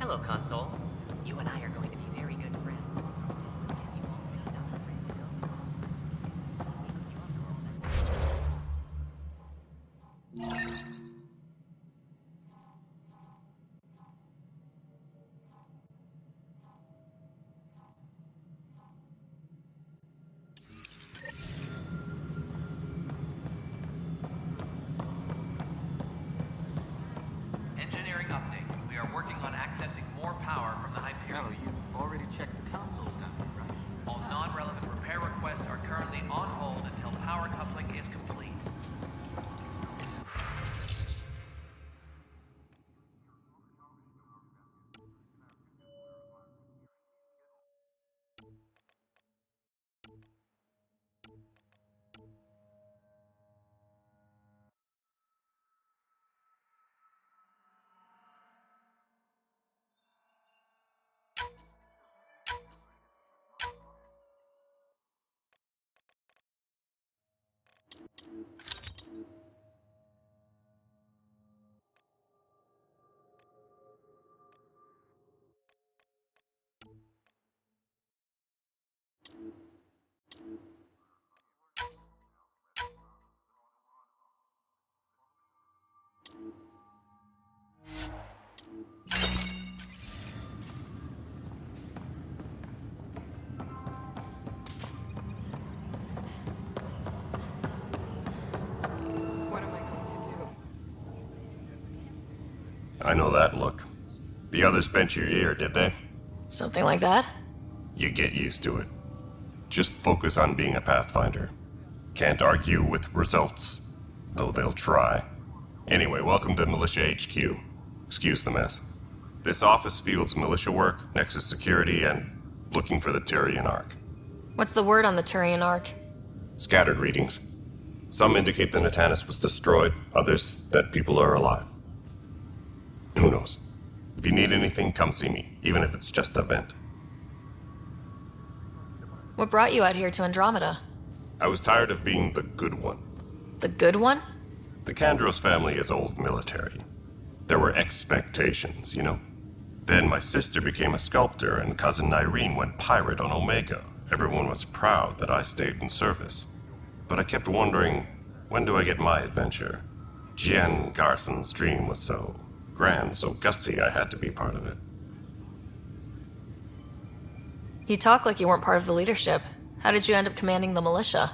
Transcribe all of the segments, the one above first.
Hello, console. You and I are going to be very good friends. Have you already done the friend build? Engineering update. We are working on accessing more power from the Hyperion. Oh, you already checked the consoles down here, right? All non-relevant repair requests are currently on hold until power coupling is complete. What am I going to do? I know that look. The others bent your ear, did they? Something like that? You get used to it. Just focus on being a Pathfinder. Can't argue with results, though they'll try. Anyway, welcome to Militia HQ. Excuse the mess. This office fields militia work, Nexus security, and looking for the Turian Ark. What's the word on the Turian Ark? Scattered readings. Some indicate the Natanus was destroyed, others that people are alive. Who knows? If you need anything, come see me, even if it's just a vent. What brought you out here to Andromeda? I was tired of being the good one. The good one? The Kandros family is old military. There were expectations, you know? Then my sister became a sculptor and cousin Irene went pirate on Omega. Everyone was proud that I stayed in service. But I kept wondering, when do I get my adventure? Jen Garson's dream was so grand, so gutsy, I had to be part of it. You talk like you weren't part of the leadership. How did you end up commanding the militia?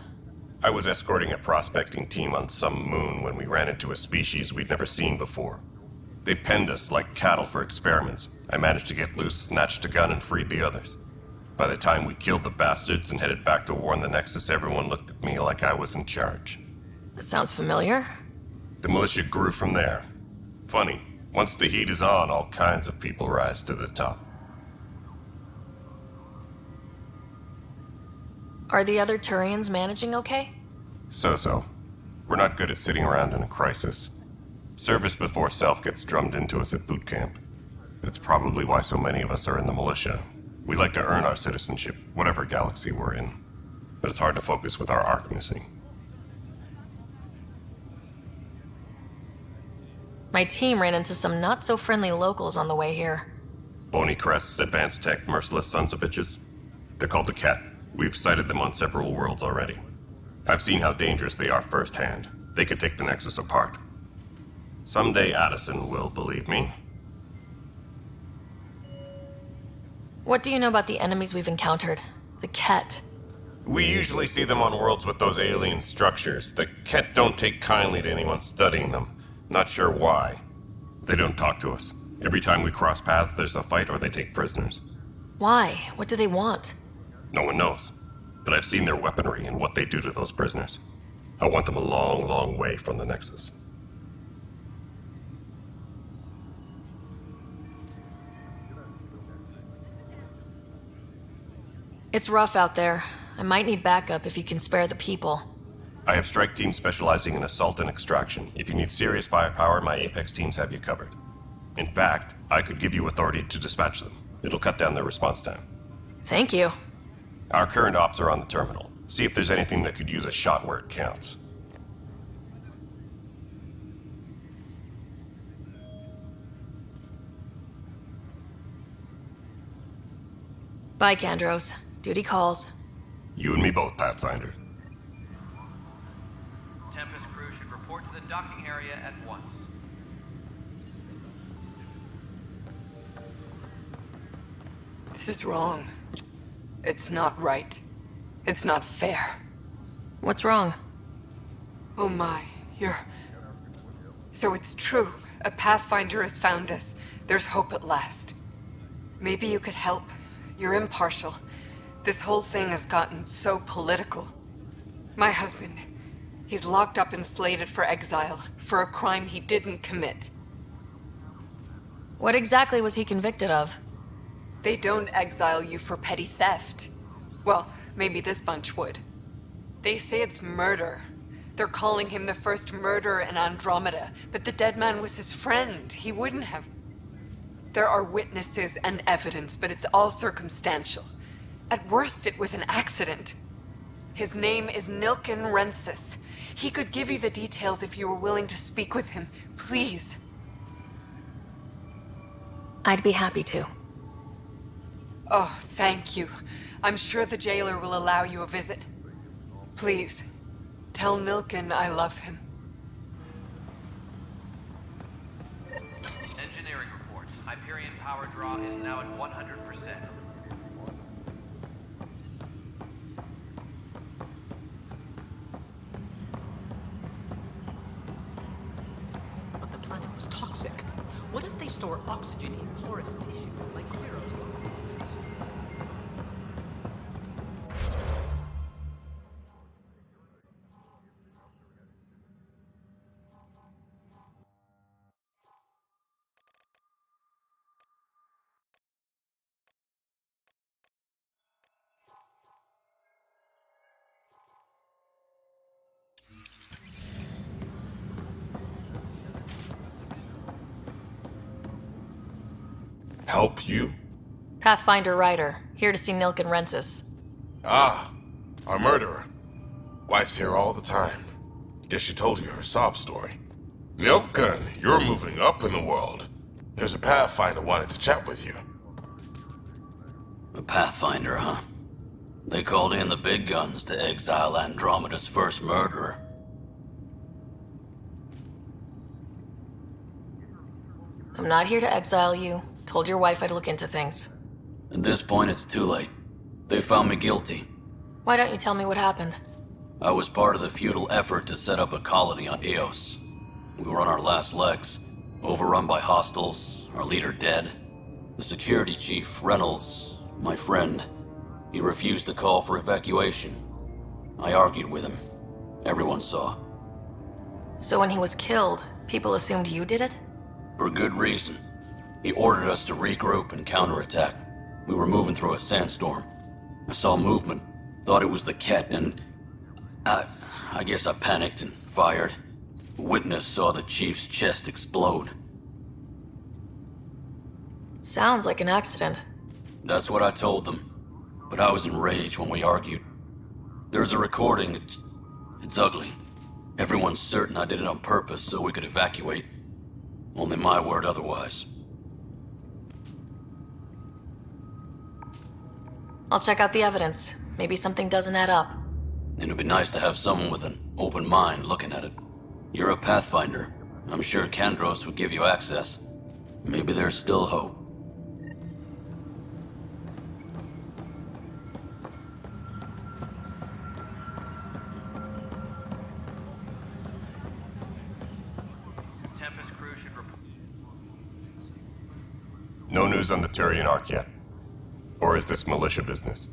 I was escorting a prospecting team on some moon when we ran into a species we'd never seen before. They penned us like cattle for experiments. I managed to get loose, snatched a gun, and freed the others. By the time we killed the bastards and headed back to warn the Nexus, everyone looked at me like I was in charge. That sounds familiar. The militia grew from there. Funny, once the heat is on, all kinds of people rise to the top. Are the other Turians managing okay? So-so. We're not good at sitting around in a crisis. Service before self gets drummed into us at boot camp. That's probably why so many of us are in the militia. We like to earn our citizenship, whatever galaxy we're in. But it's hard to focus with our arc missing. My team ran into some not-so-friendly locals on the way here. Bony crests, advanced tech, merciless sons of bitches. They're called the Cat. We've sighted them on several worlds already. I've seen how dangerous they are firsthand. They could take the Nexus apart. Someday Addison will believe me. What do you know about the enemies we've encountered? The Ket. We usually see them on worlds with those alien structures. The Ket don't take kindly to anyone studying them. Not sure why. They don't talk to us. Every time we cross paths, there's a fight or they take prisoners. Why? What do they want? No one knows. But I've seen their weaponry and what they do to those prisoners. I want them a long, long way from the Nexus. It's rough out there. I might need backup if you can spare the people. I have strike teams specializing in assault and extraction. If you need serious firepower, my Apex teams have you covered. In fact, I could give you authority to dispatch them. It'll cut down their response time. Thank you. Our current ops are on the terminal. See if there's anything that could use a shot where it counts. Bye, Kandros. Duty calls. You and me both, Pathfinder. Tempest crew should report to the docking area at once. This is wrong. It's not right. It's not fair. What's wrong? Oh my, So it's true. A Pathfinder has found us. There's hope at last. Maybe you could help. You're impartial. This whole thing has gotten so political. My husband, he's locked up and slated for exile for a crime he didn't commit. What exactly was he convicted of? They don't exile you for petty theft. Well, maybe this bunch would. They say it's murder. They're calling him the first murderer in Andromeda, but the dead man was his friend. He wouldn't have. There are witnesses and evidence, but it's all circumstantial. At worst, it was an accident. His name is Nilken Rensis. He could give you the details if you were willing to speak with him. Please. I'd be happy to. Oh, thank you. I'm sure the jailer will allow you a visit. Please, tell Nilken I love him. Engineering reports. Hyperion power draw is now at 100%. But the planet was toxic. What if they store oxygen in porous tissue, like Quiro's? Help you? Pathfinder Ryder, here to see Nilken Rensis. Ah, our murderer. Wife's here all the time. Guess she told you her sob story. Nilken, you're moving up in the world. There's a Pathfinder wanted to chat with you. A Pathfinder, huh? They called in the big guns to exile Andromeda's first murderer. I'm not here to exile you. Told your wife I'd look into things. At this point, it's too late. They found me guilty. Why don't you tell me what happened? I was part of the futile effort to set up a colony on Eos. We were on our last legs, overrun by hostiles, our leader dead. The security chief, Reynolds, my friend, he refused to call for evacuation. I argued with him. Everyone saw. So when he was killed, people assumed you did it? For good reason. He ordered us to regroup and counterattack. We were moving through a sandstorm. I saw movement, thought it was the Ket, and I guess I panicked and fired. A witness saw the chief's chest explode. Sounds like an accident. That's what I told them. But I was enraged when we argued. There's a recording. It's ugly. Everyone's certain I did it on purpose so we could evacuate. Only my word otherwise. I'll check out the evidence. Maybe something doesn't add up. It'd be nice to have someone with an open mind looking at it. You're a Pathfinder. I'm sure Kandros would give you access. Maybe there's still hope. Tempest crew should report. No news on the Turian Ark yet? Or is this militia business?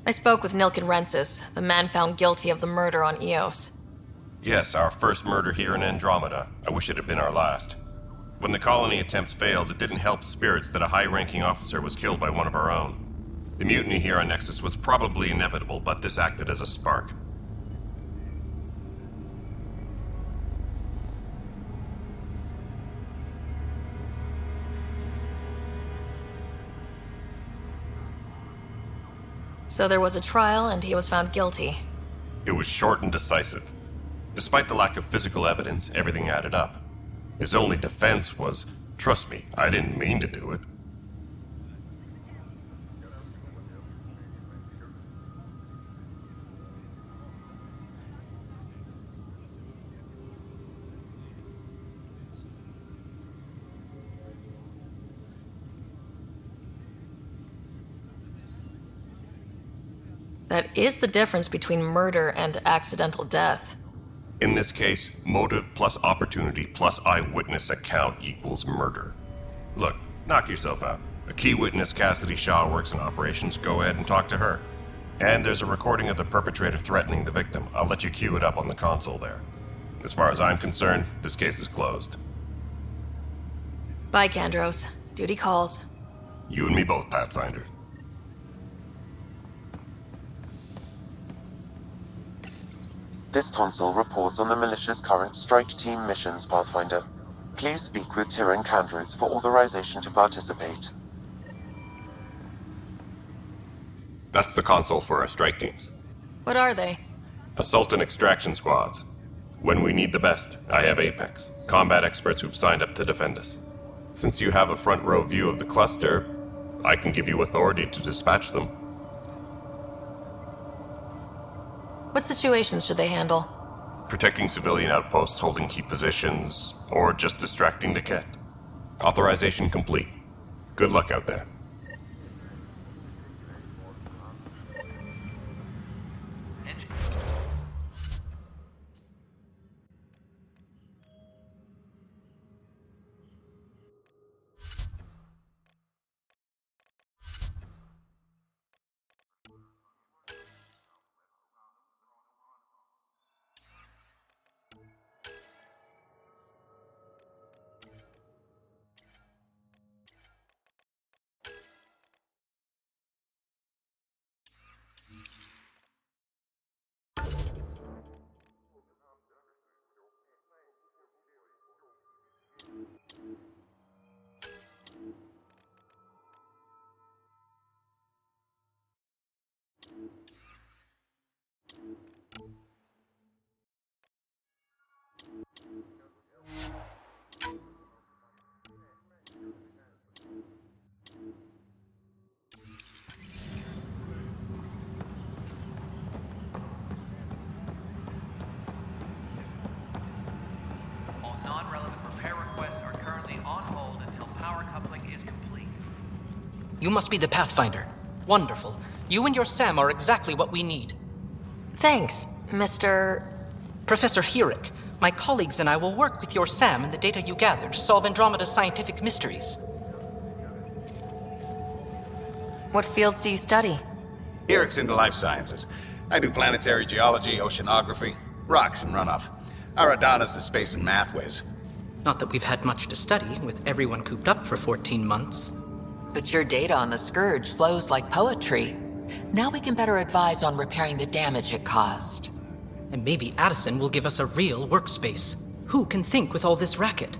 I spoke with Nilken Rensis, the man found guilty of the murder on Eos. Yes, our first murder here in Andromeda. I wish it had been our last. When the colony attempts failed, it didn't help spirits that a high-ranking officer was killed by one of our own. The mutiny here on Nexus was probably inevitable, but this acted as a spark. So there was a trial and he was found guilty. It was short and decisive. Despite the lack of physical evidence, everything added up. His only defense was, "Trust me, I didn't mean to do it." That is the difference between murder and accidental death. In this case, motive plus opportunity plus eyewitness account equals murder. Look, knock yourself out. A key witness, Cassidy Shaw, works in operations. Go ahead and talk to her. And there's a recording of the perpetrator threatening the victim. I'll let you cue it up on the console there. As far as I'm concerned, this case is closed. Bye, Kandros. Duty calls. You and me both, Pathfinder. This console reports on the militia's current strike team missions, Pathfinder. Please speak with Tyrion Kandros for authorization to participate. That's the console for our strike teams. What are they? Assault and extraction squads. When we need the best, I have Apex, combat experts who've signed up to defend us. Since you have a front row view of the cluster, I can give you authority to dispatch them. What situations should they handle? Protecting civilian outposts, holding key positions, or just distracting the Ket. Authorization complete. Good luck out there. All non-relevant repair requests are currently on hold until power coupling is complete. You must be the Pathfinder. Wonderful. You and your Sam are exactly what we need. Thanks, Mr. Professor Herrick, my colleagues and I will work with your Sam and the data you gather to solve Andromeda's scientific mysteries. What fields do you study? Herrick's into life sciences. I do planetary geology, oceanography, rocks and runoff. Aradana's the space and math whiz. Not that we've had much to study, with everyone cooped up for 14 months. But your data on the Scourge flows like poetry. Now we can better advise on repairing the damage it caused. And maybe Addison will give us a real workspace. Who can think with all this racket?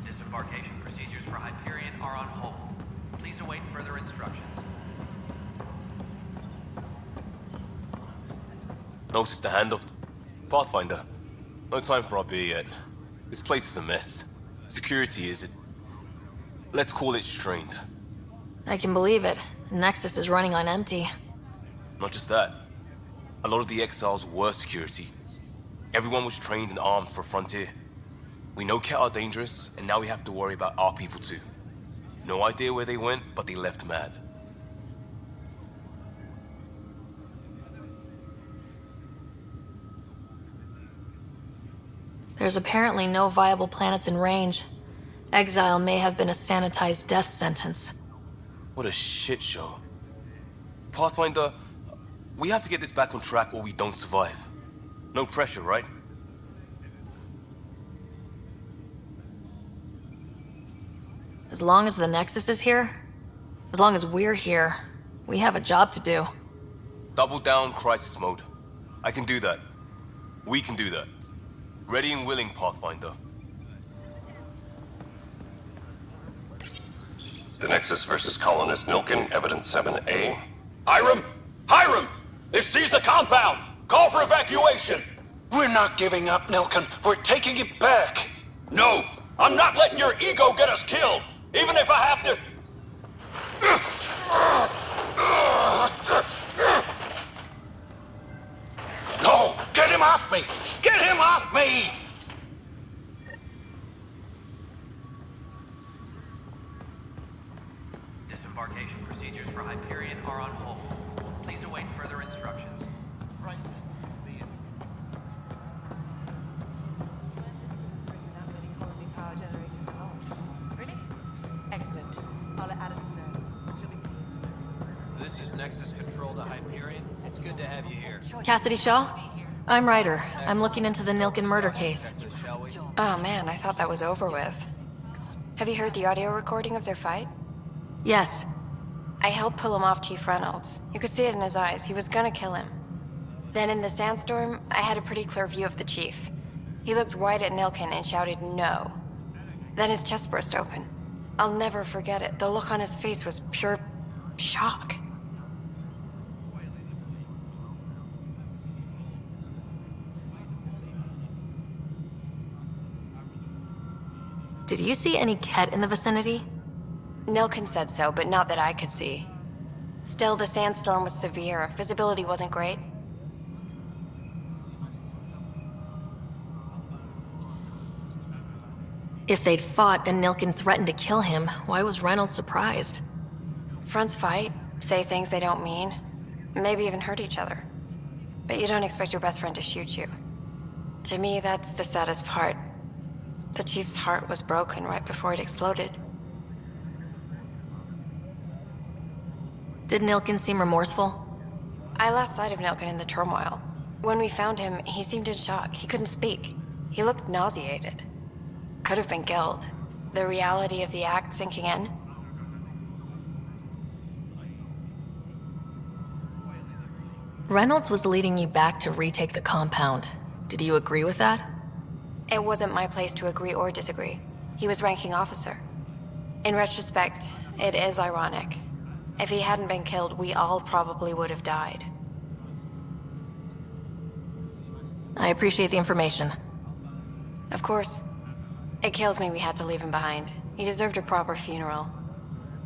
Disembarkation procedures for Hyperion are on hold. Please await further instructions. Notice the handoff. Pathfinder, no time for our beer yet. This place is a mess. Security is, let's call it strained. I can believe it. Nexus is running on empty. Not just that. A lot of the exiles were security. Everyone was trained and armed for Frontier. We know Ket are dangerous, and now we have to worry about our people too. No idea where they went, but they left mad. There's apparently no viable planets in range. Exile may have been a sanitized death sentence. What a shit show. Pathfinder, we have to get this back on track or we don't survive. No pressure, right? As long as the Nexus is here, as long as we're here, we have a job to do. Double down crisis mode. I can do that. We can do that. Ready and willing, Pathfinder. The Nexus versus colonist Nilkin, evidence 7A. Hiram! Hiram! They've seized the compound! Call for evacuation! We're not giving up, Nilkin. We're taking it back. No! I'm not letting your ego get us killed! Even if I have to... No! Get him off me! Get him off me! Disembarkation procedures for Hyperion are on hold. Please await further instructions. Right. Really? Excellent. I'll let Addison know. She'll be pleased. This is Nexus Control to Hyperion. It's good to have you here. Cassidy Shaw? I'm Ryder. I'm looking into the Nilkin murder case. Oh man, I thought that was over with. Have you heard the audio recording of their fight? Yes. I helped pull him off Chief Reynolds. You could see it in his eyes. He was gonna kill him. Then in the sandstorm, I had a pretty clear view of the chief. He looked right at Nilkin and shouted no. Then his chest burst open. I'll never forget it. The look on his face was pure shock. Did you see any Ket in the vicinity? Nilkin said so, but not that I could see. Still, the sandstorm was severe. Visibility wasn't great. If they'd fought and Nilkin threatened to kill him, why was Reynolds surprised? Fronts fight, say things they don't mean, maybe even hurt each other. But you don't expect your best friend to shoot you. To me, that's the saddest part. The chief's heart was broken right before it exploded. Did Nilkin seem remorseful? I lost sight of Nilkin in the turmoil. When we found him, he seemed in shock. He couldn't speak. He looked nauseated. Could have been killed. The reality of the act sinking in. Reynolds was leading you back to retake the compound. Did you agree with that? It wasn't my place to agree or disagree. He was ranking officer. In retrospect, it is ironic. If he hadn't been killed, we all probably would have died. I appreciate the information. Of course. It kills me we had to leave him behind. He deserved a proper funeral.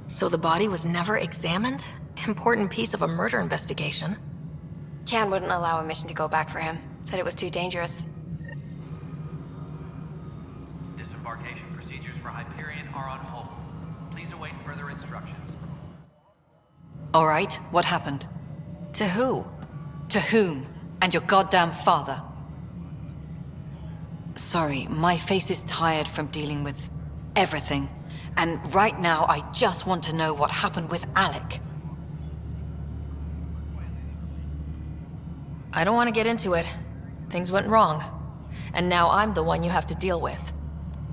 So the body was never examined? Important piece of a murder investigation. Tian wouldn't allow a mission to go back for him. Said it was too dangerous. Disembarkation procedures for Hyperion are on hold. Please await further instructions. All right, what happened? To who? To whom? And your goddamn father. Sorry, my face is tired from dealing with everything. And right now, I just want to know what happened with Alec. I don't want to get into it. Things went wrong. And now I'm the one you have to deal with.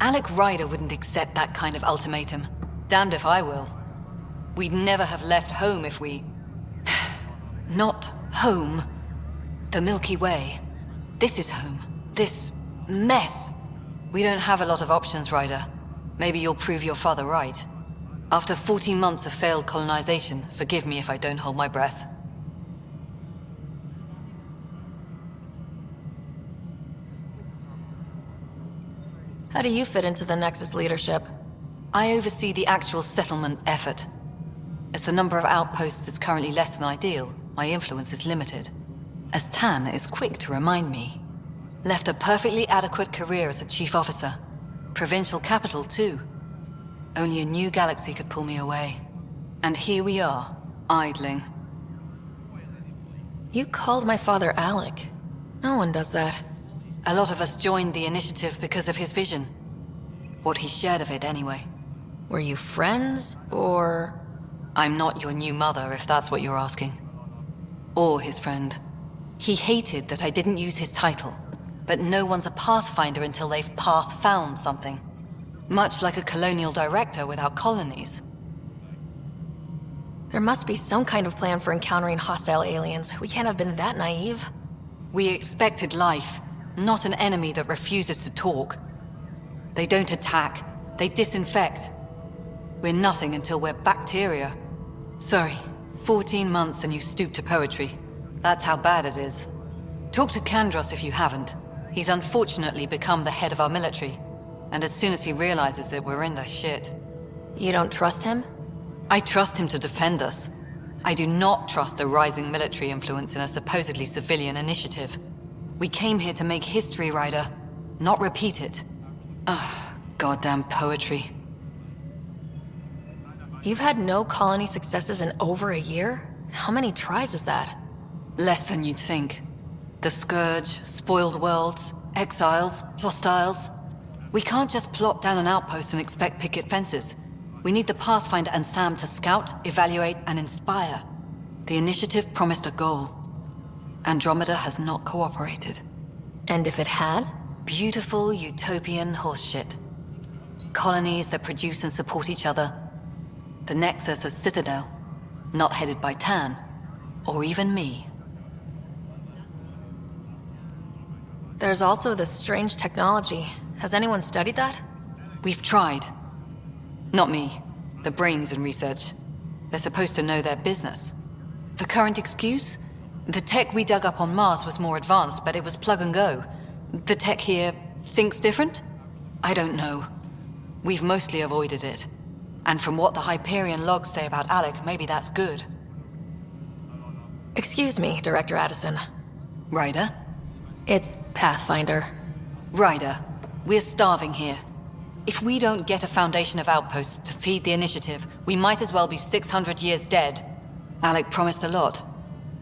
Alec Ryder wouldn't accept that kind of ultimatum. Damned if I will. We'd never have left home if we... Not home. The Milky Way. This is home. This mess. We don't have a lot of options, Ryder. Maybe you'll prove your father right. After 14 months of failed colonization, forgive me if I don't hold my breath. How do you fit into the Nexus leadership? I oversee the actual settlement effort. As the number of outposts is currently less than ideal, my influence is limited. As Tan is quick to remind me. Left a perfectly adequate career as a chief officer. Provincial capital, too. Only a new galaxy could pull me away. And here we are, idling. You called my father Alec. No one does that. A lot of us joined the initiative because of his vision. What he shared of it, anyway. Were you friends, or...? I'm not your new mother, if that's what you're asking. Or his friend. He hated that I didn't use his title, but no one's a pathfinder until they've path-found something. Much like a colonial director without colonies. There must be some kind of plan for encountering hostile aliens. We can't have been that naive. We expected life, not an enemy that refuses to talk. They don't attack, they disinfect. We're nothing until we're bacteria. Sorry, 14 months and you stoop to poetry. That's how bad it is. Talk to Kandros if you haven't. He's unfortunately become the head of our military. And as soon as he realizes it, we're in the shit. You don't trust him? I trust him to defend us. I do not trust a rising military influence in a supposedly civilian initiative. We came here to make history, Ryder, not repeat it. Ugh, goddamn poetry. You've had no colony successes in over a year? How many tries is that? Less than you'd think. The Scourge, spoiled worlds, exiles, hostiles. We can't just plop down an outpost and expect picket fences. We need the Pathfinder and Sam to scout, evaluate, and inspire. The initiative promised a goal. Andromeda has not cooperated. And if it had? Beautiful utopian horseshit. Colonies that produce and support each other. The Nexus a citadel, not headed by Tan, or even me. There's also this strange technology. Has anyone studied that? We've tried. Not me. The brains in research. They're supposed to know their business. The current excuse? The tech we dug up on Mars was more advanced, but it was plug and go. The tech here thinks different? I don't know. We've mostly avoided it. And from what the Hyperion logs say about Alec, maybe that's good. Excuse me, Director Addison. Ryder? It's Pathfinder. Ryder, we're starving here. If we don't get a foundation of outposts to feed the initiative, we might as well be 600 years dead. Alec promised a lot.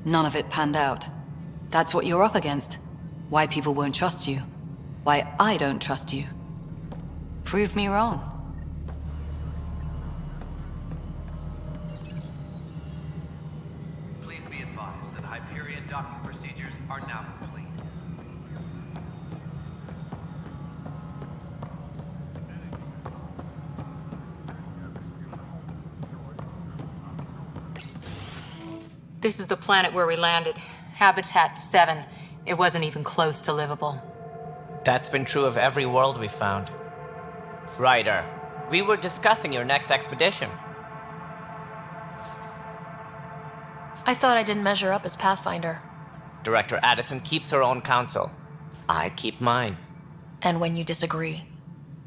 None of it panned out. That's what you're up against. Why people won't trust you. Why I don't trust you. Prove me wrong. Please be advised that Hyperion docking procedures are now complete. This is the planet where we landed. Habitat 7. It wasn't even close to livable. That's been true of every world we've found. Ryder, we were discussing your next expedition. I thought I didn't measure up as Pathfinder. Director Addison keeps her own counsel. I keep mine. And when you disagree?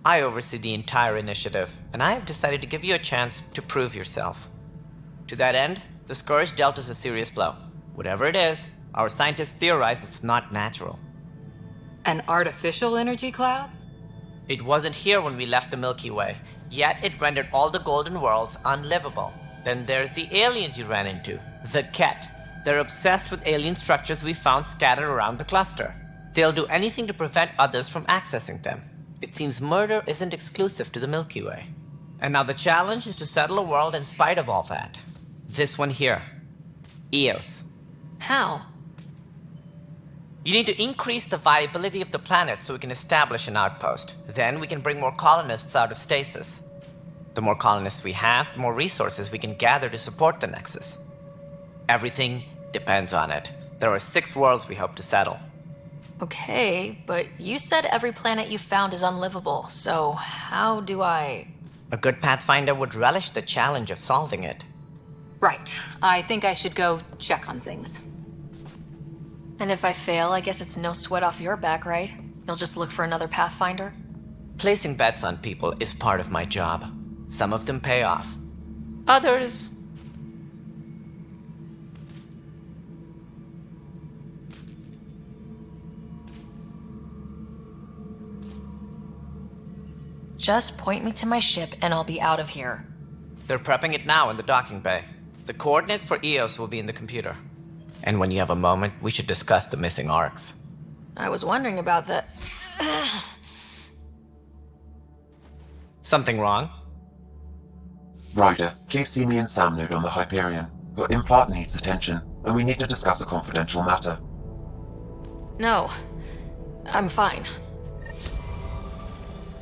I oversee the entire initiative, and I have decided to give you a chance to prove yourself. To that end, the Scourge dealt us a serious blow. Whatever it is, our scientists theorize it's not natural. An artificial energy cloud? It wasn't here when we left the Milky Way, yet it rendered all the golden worlds unlivable. Then there's the aliens you ran into, the Ket. They're obsessed with alien structures we found scattered around the cluster. They'll do anything to prevent others from accessing them. It seems murder isn't exclusive to the Milky Way. And now the challenge is to settle a world in spite of all that. This one here. Eos. How? You need to increase the viability of the planet so we can establish an outpost. Then we can bring more colonists out of stasis. The more colonists we have, the more resources we can gather to support the Nexus. Everything depends on it. There are 6 worlds we hope to settle. Okay, but you said every planet you found is unlivable, so how do I... A good Pathfinder would relish the challenge of solving it. Right. I think I should go check on things. And if I fail, I guess it's no sweat off your back, right? You'll just look for another Pathfinder? Placing bets on people is part of my job. Some of them pay off. Others... Just point me to my ship and I'll be out of here. They're prepping it now in the docking bay. The coordinates for Eos will be in the computer. And when you have a moment, we should discuss the missing arcs. I was wondering about that. Something wrong? Ryder, please see me and Sam Node on the Hyperion. Your implant needs attention, and we need to discuss a confidential matter. No. I'm fine.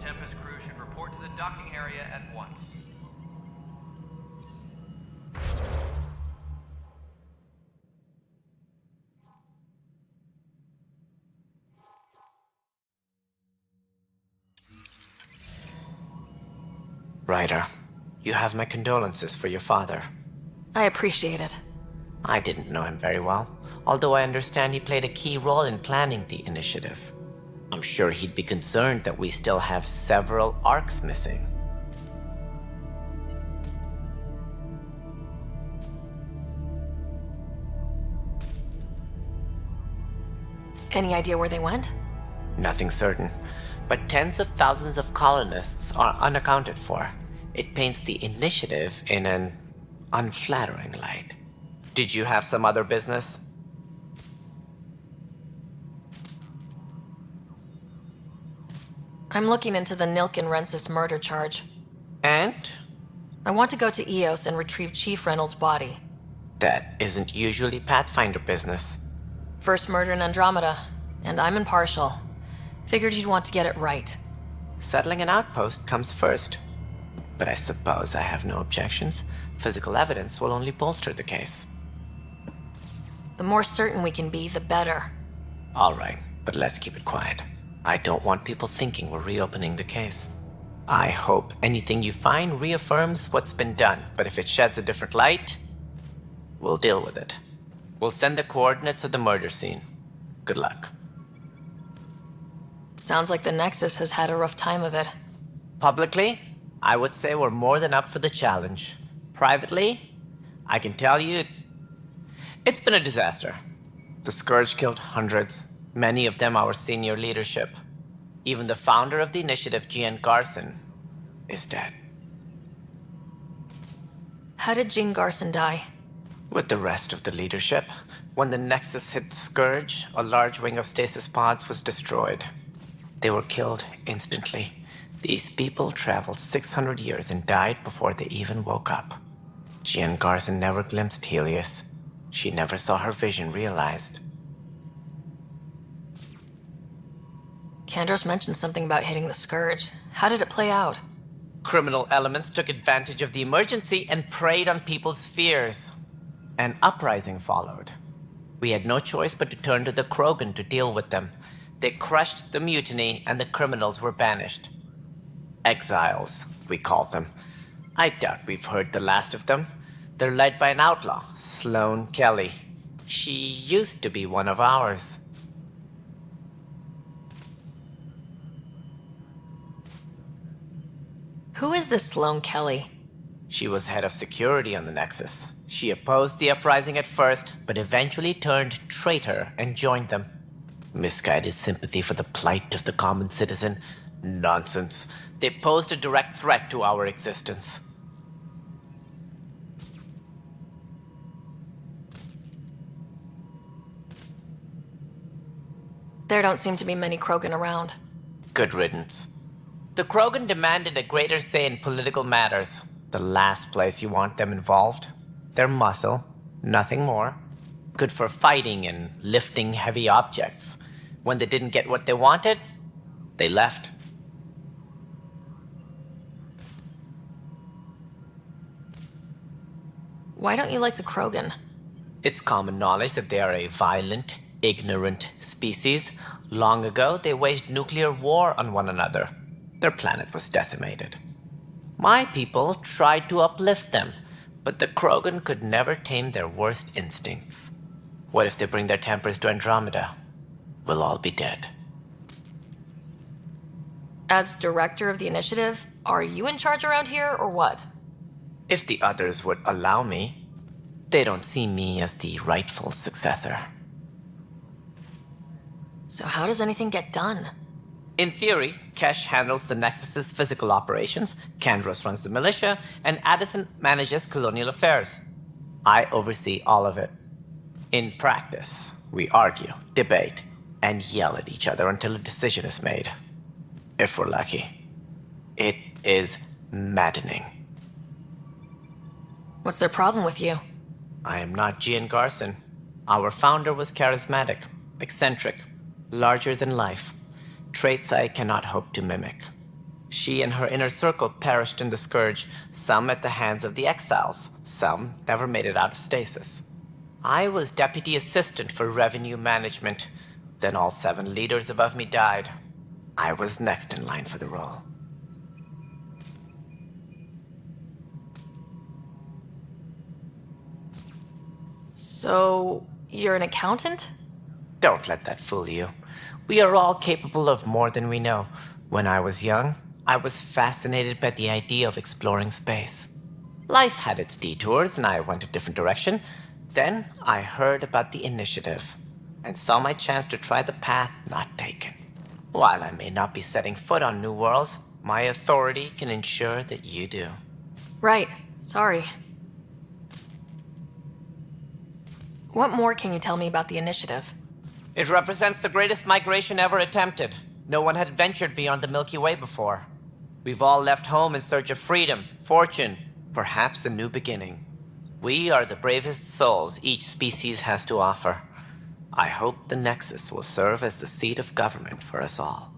Tempest crew should report to the docking area at once. Ryder, you have my condolences for your father. I appreciate it. I didn't know him very well, although I understand he played a key role in planning the initiative. I'm sure he'd be concerned that we still have several arcs missing. Any idea where they went? Nothing certain, but tens of thousands of colonists are unaccounted for. It paints the initiative in an unflattering light. Did you have some other business? I'm looking into the Nilken Rensis murder charge. And? I want to go to Eos and retrieve Chief Reynolds' body. That isn't usually Pathfinder business. First murder in Andromeda, and I'm impartial. Figured you'd want to get it right. Settling an outpost comes first. But I suppose I have no objections. Physical evidence will only bolster the case. The more certain we can be, the better. All right, but let's keep it quiet. I don't want people thinking we're reopening the case. I hope anything you find reaffirms what's been done, but if it sheds a different light, we'll deal with it. We'll send the coordinates of the murder scene. Good luck. Sounds like the Nexus has had a rough time of it. Publicly, I would say we're more than up for the challenge. Privately, I can tell you, it's been a disaster. The Scourge killed hundreds, many of them our senior leadership. Even the founder of the initiative, Jean Garson, is dead. How did Jean Garson die? With the rest of the leadership, when the Nexus hit the Scourge, a large wing of stasis pods was destroyed. They were killed instantly. These people traveled 600 years and died before they even woke up. Jean Garson never glimpsed Helios. She never saw her vision realized. Kandros mentioned something about hitting the Scourge. How did it play out? Criminal elements took advantage of the emergency and preyed on people's fears. An uprising followed. We had no choice but to turn to the Krogan to deal with them. They crushed the mutiny and the criminals were banished. Exiles, we call them. I doubt we've heard the last of them. They're led by an outlaw, Sloane Kelly. She used to be one of ours. Who is this Sloane Kelly? She was head of security on the Nexus. She opposed the uprising at first, but eventually turned traitor and joined them. Misguided sympathy for the plight of the common citizen? Nonsense. They posed a direct threat to our existence. There don't seem to be many Krogan around. Good riddance. The Krogan demanded a greater say in political matters. The last place you want them involved. They're muscle, nothing more. Good for fighting and lifting heavy objects. When they didn't get what they wanted, they left. Why don't you like the Krogan? It's common knowledge that they are a violent, ignorant species. Long ago, they waged nuclear war on one another. Their planet was decimated. My people tried to uplift them, but the Krogan could never tame their worst instincts. What if they bring their tempers to Andromeda? We'll all be dead. As director of the initiative, are you in charge around here or what? If the others would allow me, they don't see me as the rightful successor. So how does anything get done? In theory, Kesh handles the Nexus's physical operations, Kandros runs the militia, and Addison manages colonial affairs. I oversee all of it. In practice, we argue, debate, and yell at each other until a decision is made. If we're lucky. It is maddening. What's their problem with you? I am not Gian Garson. Our founder was charismatic, eccentric, larger than life. Traits I cannot hope to mimic. She and her inner circle perished in the Scourge, some at the hands of the Exiles, some never made it out of stasis. I was deputy assistant for revenue management. Then all 7 leaders above me died. I was next in line for the role. So, you're an accountant? Don't let that fool you. We are all capable of more than we know. When I was young, I was fascinated by the idea of exploring space. Life had its detours, and I went a different direction. Then I heard about the initiative, and saw my chance to try the path not taken. While I may not be setting foot on new worlds, my authority can ensure that you do. Right. Sorry. What more can you tell me about the initiative? It represents the greatest migration ever attempted. No one had ventured beyond the Milky Way before. We've all left home in search of freedom, fortune, perhaps a new beginning. We are the bravest souls each species has to offer. I hope the Nexus will serve as the seat of government for us all.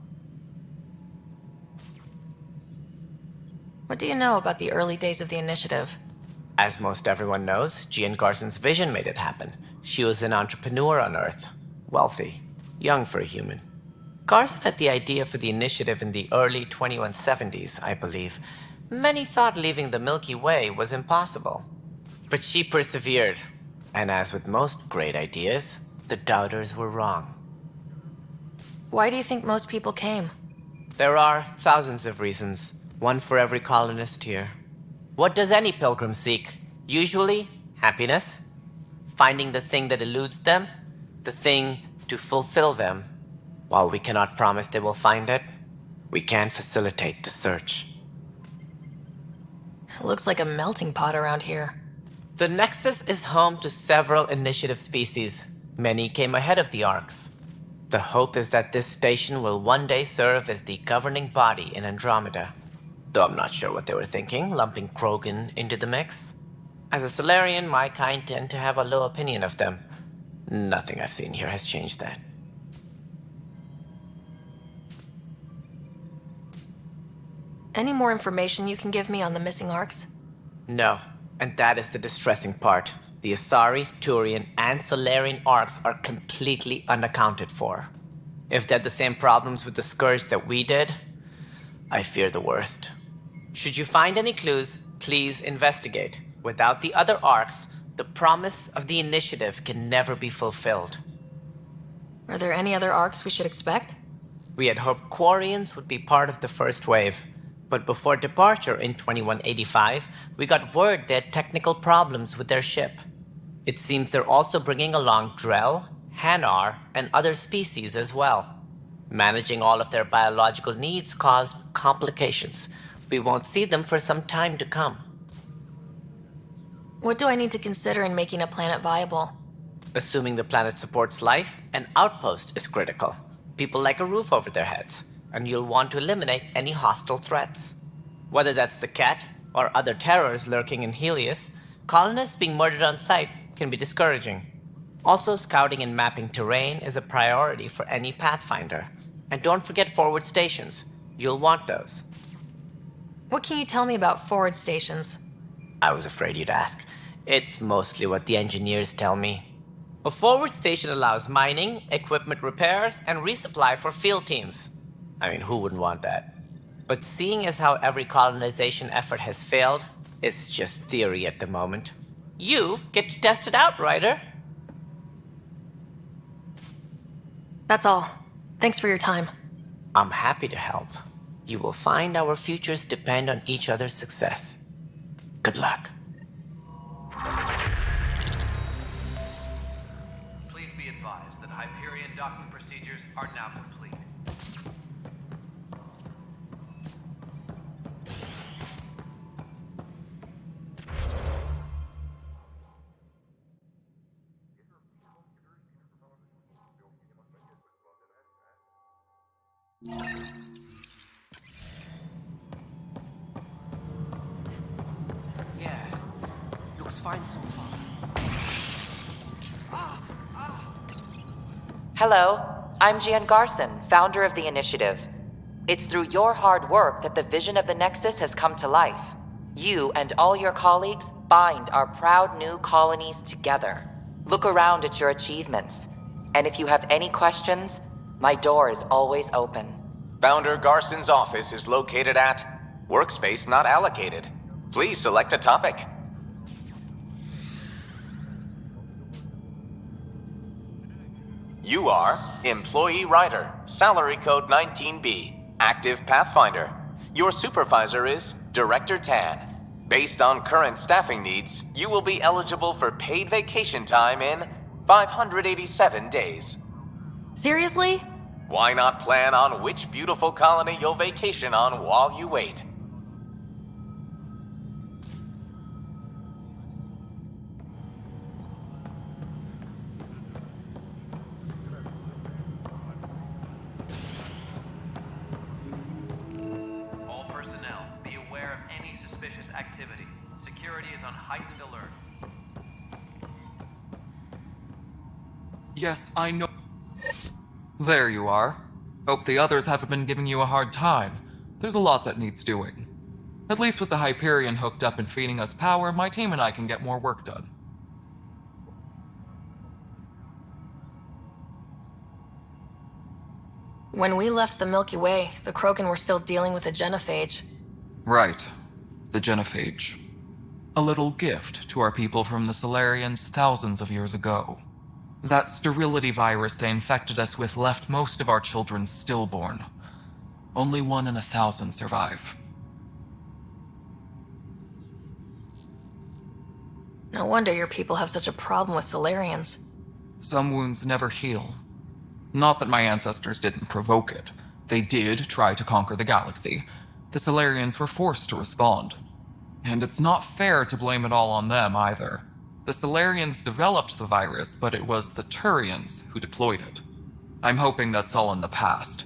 What do you know about the early days of the initiative? As most everyone knows, Gian Garson's vision made it happen. She was an entrepreneur on Earth. Wealthy. Young for a human. Garson had the idea for the initiative in the early 2170s, I believe. Many thought leaving the Milky Way was impossible. But she persevered. And as with most great ideas, the doubters were wrong. Why do you think most people came? There are thousands of reasons, one for every colonist here. What does any pilgrim seek? Usually, happiness. Finding the thing that eludes them. The thing to fulfill them. While we cannot promise they will find it, we can facilitate the search. It looks like a melting pot around here. The Nexus is home to several initiative species. Many came ahead of the Arks. The hope is that this station will one day serve as the governing body in Andromeda. Though I'm not sure what they were thinking, lumping Krogan into the mix. As a Solarian, my kind tend to have a low opinion of them. Nothing I've seen here has changed that. Any more information you can give me on the missing Arks? No, and that is the distressing part. The Asari, Turian, and Solarian Arks are completely unaccounted for. If they had the same problems with the Scourge that we did, I fear the worst. Should you find any clues, please investigate. Without the other Arks, the promise of the initiative can never be fulfilled. Are there any other Arks we should expect? We had hoped Quarians would be part of the first wave. But before departure in 2185, we got word they had technical problems with their ship. It seems they're also bringing along Drell, Hanar, and other species as well. Managing all of their biological needs caused complications. We won't see them for some time to come. What do I need to consider in making a planet viable? Assuming the planet supports life, an outpost is critical. People like a roof over their heads. And you'll want to eliminate any hostile threats. Whether that's the cat or other terrors lurking in Helios, colonists being murdered on sight can be discouraging. Also, scouting and mapping terrain is a priority for any Pathfinder. And don't forget forward stations. You'll want those. What can you tell me about forward stations? I was afraid you'd ask. It's mostly what the engineers tell me. A forward station allows mining, equipment repairs, and resupply for field teams. I mean, who wouldn't want that? But seeing as how every colonization effort has failed, it's just theory at the moment. You get to test it out, Ryder. That's all. Thanks for your time. I'm happy to help. You will find our futures depend on each other's success. Good luck. Please be advised that Hyperion docking procedures are now complete. Yeah, find so far. Hello, I'm Gian Garson, founder of the Initiative. It's through your hard work that the vision of the Nexus has come to life. You and all your colleagues bind our proud new colonies together. Look around at your achievements. And if you have any questions, my door is always open. Founder Garson's office is located at Workspace Not Allocated. Please select a topic. You are Employee Writer, Salary Code 19B, Active Pathfinder. Your supervisor is Director Tan. Based on current staffing needs, you will be eligible for paid vacation time in 587 days. Seriously? Why not plan on which beautiful colony you'll vacation on while you wait? All personnel, be aware of any suspicious activity. Security is on heightened alert. Yes, I know. There you are. Hope the others haven't been giving you a hard time. There's a lot that needs doing. At least with the Hyperion hooked up and feeding us power, my team and I can get more work done. When we left the Milky Way, the Krogan were still dealing with a genophage. Right. The genophage. A little gift to our people from the Solarians thousands of years ago. That sterility virus they infected us with left most of our children stillborn. Only 1 in 1,000 survive. No wonder your people have such a problem with Solarians. Some wounds never heal. Not that my ancestors didn't provoke it. They did try to conquer the galaxy. The Solarians were forced to respond. And it's not fair to blame it all on them either. The Solarians developed the virus, but it was the Turians who deployed it. I'm hoping that's all in the past.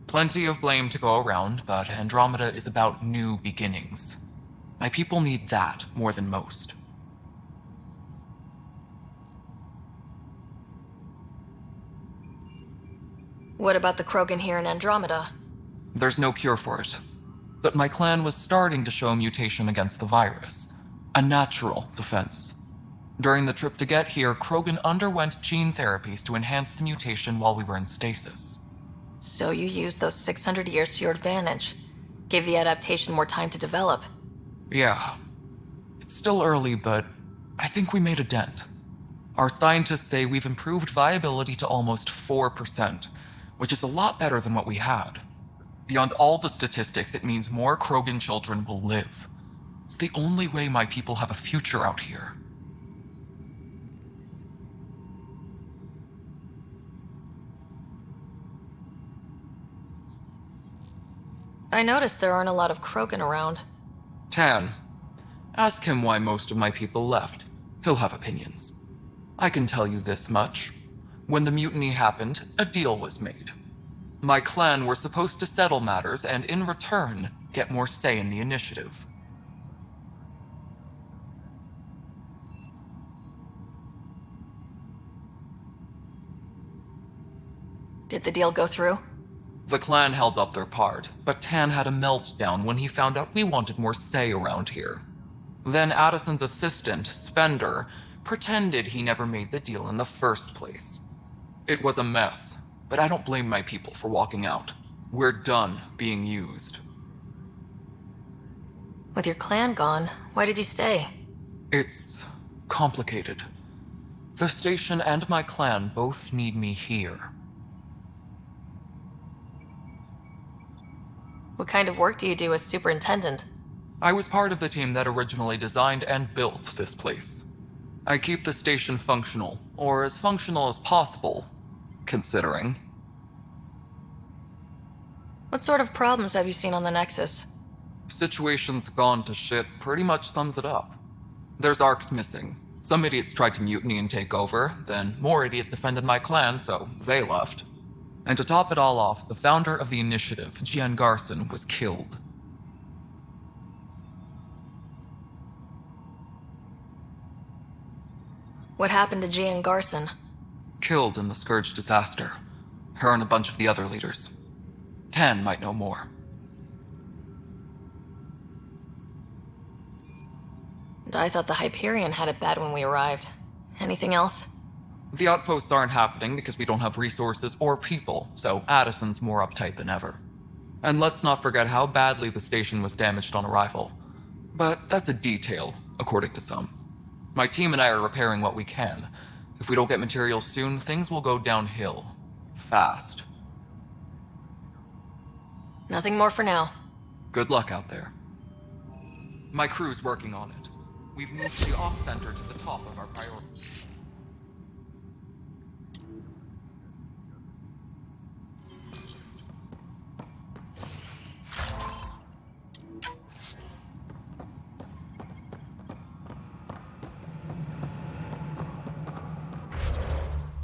Plenty of blame to go around, but Andromeda is about new beginnings. My people need that more than most. What about the Krogan here in Andromeda? There's no cure for it. But my clan was starting to show mutation against the virus. A natural defense. During the trip to get here, Krogan underwent gene therapies to enhance the mutation while we were in stasis. So you used those 600 years to your advantage. Gave the adaptation more time to develop. Yeah. It's still early, but I think we made a dent. Our scientists say we've improved viability to almost 4%, which is a lot better than what we had. Beyond all the statistics, it means more Krogan children will live. It's the only way my people have a future out here. I noticed there aren't a lot of Krogan around. Tan. Ask him why most of my people left. He'll have opinions. I can tell you this much. When the mutiny happened, a deal was made. My clan were supposed to settle matters and, in return, get more say in the initiative. Did the deal go through? The clan held up their part, but Tan had a meltdown when he found out we wanted more say around here. Then Addison's assistant, Spender, pretended he never made the deal in the first place. It was a mess, but I don't blame my people for walking out. We're done being used. With your clan gone, why did you stay? It's complicated. The station and my clan both need me here. What kind of work do you do as superintendent? I was part of the team that originally designed and built this place. I keep the station functional, or as functional as possible, considering. What sort of problems have you seen on the Nexus? Situation's gone to shit pretty much sums it up. There's arcs missing. Some idiots tried to mutiny and take over, then more idiots offended my clan, so they left. And to top it all off, the founder of the initiative, Gian Garson, was killed. What happened to Gian Garson? Killed in the Scourge disaster. Her and a bunch of the other leaders. Tan might know more. And I thought the Hyperion had it bad when we arrived. Anything else? The outposts aren't happening because we don't have resources or people, so Addison's more uptight than ever. And let's not forget how badly the station was damaged on arrival. But that's a detail, according to some. My team and I are repairing what we can. If we don't get materials soon, things will go downhill. Fast. Nothing more for now. Good luck out there. My crew's working on it. We've moved the off center to the top of our priority.